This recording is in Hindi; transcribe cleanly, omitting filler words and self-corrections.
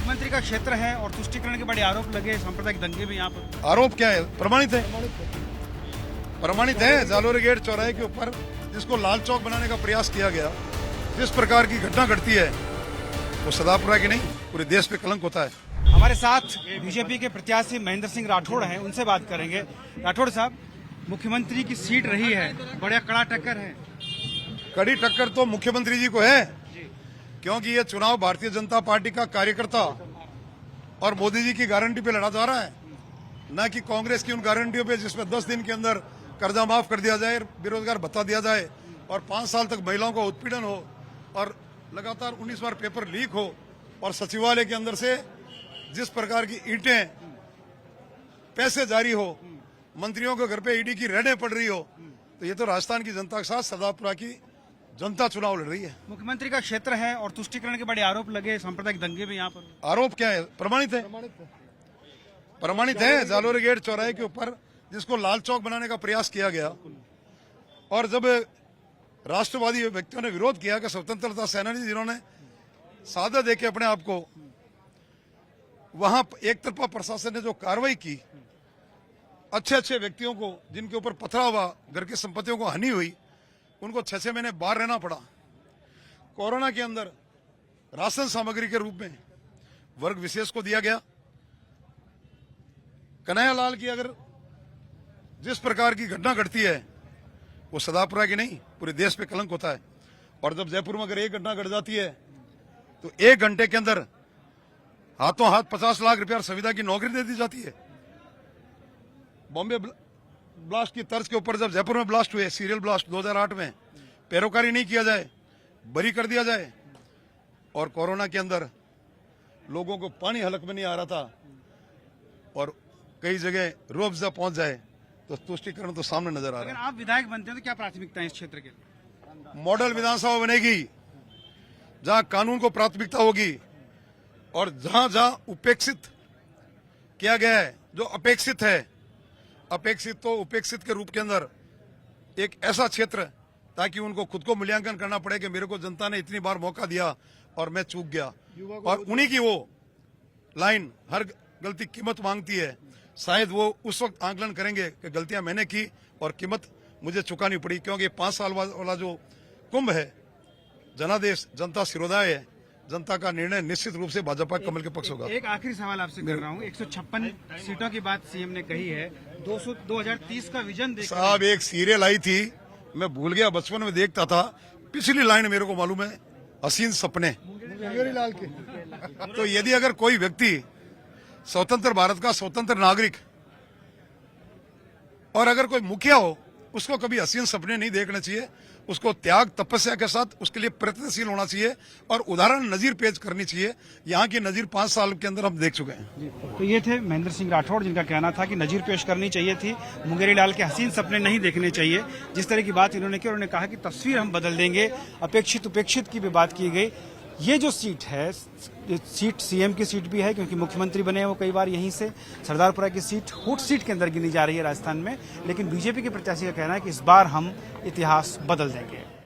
मुख्यमंत्री का क्षेत्र है और तुष्टिकरण के बड़े आरोप लगे, सांप्रदायिक दंगे भी यहाँ पर। आरोप क्या है? प्रमाणित है। जालोरी गेट चौराहे के ऊपर जिसको लाल चौक बनाने का प्रयास किया गया, जिस प्रकार की घटना घटती है वो सदापुरा की नहीं, पूरे देश पे कलंक होता है। हमारे साथ बीजेपी के प्रत्याशी महेंद्र सिंह राठौड़ हैं, उनसे बात करेंगे। राठौड़ साहब, मुख्यमंत्री की सीट रही है, बड़ा कड़ा टक्कर है। कड़ी टक्कर तो मुख्यमंत्री जी को है, क्योंकि ये चुनाव भारतीय जनता पार्टी का कार्यकर्ता और मोदी जी की गारंटी पे लड़ा जा रहा है, न कि कांग्रेस की उन गारंटियों पे जिसमें 10 दिन के अंदर कर्जा माफ कर दिया जाए, बेरोजगार भत्ता दिया जाए और 5 साल तक महिलाओं का उत्पीड़न हो और लगातार 19 बार पेपर लीक हो और सचिवालय के अंदर से जिस प्रकार की ईंटें पैसे जारी हो, मंत्रियों के घर पे ईडी की रेडें पड़ रही हो, तो ये तो राजस्थान की जनता के साथ सदापुरा की जनता चुनाव लड़ रही है। मुख्यमंत्री का क्षेत्र है और तुष्टिकरण के बड़े आरोप लगे, सांप्रदायिक दंगे भी यहाँ पर। आरोप क्या है? प्रमाणित है। जालोरी गेट चौराहे के ऊपर जिसको लाल चौक बनाने का प्रयास किया गया और जब राष्ट्रवादी व्यक्तियों ने विरोध किया कि स्वतंत्रता सेनानी जिन्होंने सादा देके अपने आप को, वहां एक तरफा प्रशासन ने जो कार्रवाई की, अच्छे व्यक्तियों को जिनके ऊपर पथराव हुआ, घर की संपत्तियों को हानि हुई, उनको 6 महीने बाहर रहना पड़ा। कोरोना के अंदर राशन सामग्री के रूप में वर्ग विशेष को दिया गया। कन्हैयालाल की अगर जिस प्रकार की घटना घटती है वो सदापुरा की नहीं, पूरे देश पे कलंक होता है। और जब जयपुर में अगर एक घटना घट जाती है तो 1 घंटे के अंदर हाथों हाथ 50 लाख रुपया संविदा की नौकरी दे दी जाती है। बॉम्बे ब्लास्ट की तर्ज के ऊपर जब जयपुर में ब्लास्ट हुए, सीरियल ब्लास्ट 2008 में, पैरोकारी नहीं किया जाए, बरी कर दिया जाए और कोरोना के अंदर लोगों को पानी हलक में नहीं आ रहा था और कई जगह रुअफ़ज़ा पहुंच जाए, तो तुष्टिकरण तो सामने नजर आ रहा है। अगर आप विधायक बनते हैं तो क्या प्राथमिकता है इस क्षेत्र के? मॉडल विधानसभा बनेगी जहां कानून को प्राथमिकता होगी और जहां उपेक्षित किया गया है, जो अपेक्षित है, अपेक्षित तो उपेक्षित के रूप के अंदर एक ऐसा क्षेत्र ताकि उनको खुद को मूल्यांकन करना पड़े कि मेरे को जनता ने इतनी बार मौका दिया और मैं चूक गया, और उन्हीं की वो लाइन हर गलती कीमत मांगती है। शायद वो उस वक्त आंकलन करेंगे कि गलतियां मैंने की और कीमत मुझे चुकानी पड़ी, क्योंकि 5 साल वाला जो कुंभ है, जनादेश जनता सिरोधाय है, जनता का निर्णय निश्चित रूप से भाजपा कमल के पक्ष होगा। एक आखिरी सवाल आपसे कर रहा हूँ। 156 सीटों की बात सीएम ने कही है, 2030 का विजन देख साहब, एक सीरियल आई थी, मैं भूल गया, बचपन में देखता था, पिछली लाइन मेरे को मालूम है, हसीन सपने लाल के। तो यदि अगर कोई व्यक्ति स्वतंत्र भारत का स्वतंत्र नागरिक और अगर कोई मुखिया हो, उसको कभी हसीन सपने नहीं देखने चाहिए, उसको त्याग तपस्या के साथ उसके लिए प्रयत्नशील होना चाहिए और उदाहरण नजीर पेश करनी चाहिए। यहाँ की नजीर 5 साल के अंदर हम देख चुके हैं। तो ये थे महेंद्र सिंह राठौड़, जिनका कहना था कि नजीर पेश करनी चाहिए थी, मुंगेरी लाल के हसीन सपने नहीं देखने चाहिए। जिस तरह की बात इन्होंने की, उन्होंने कहा कि तस्वीर हम बदल देंगे, अपेक्षित उपेक्षित की भी बात की गई। ये जो सीट है, सीट सीएम की सीट भी है, क्योंकि मुख्यमंत्री बने हैं वो कई बार यहीं से। सरदारपुरा की सीट हॉट सीट के अंदर गिनी जा रही है राजस्थान में, लेकिन बीजेपी के प्रत्याशी का कहना है कि इस बार हम इतिहास बदल देंगे।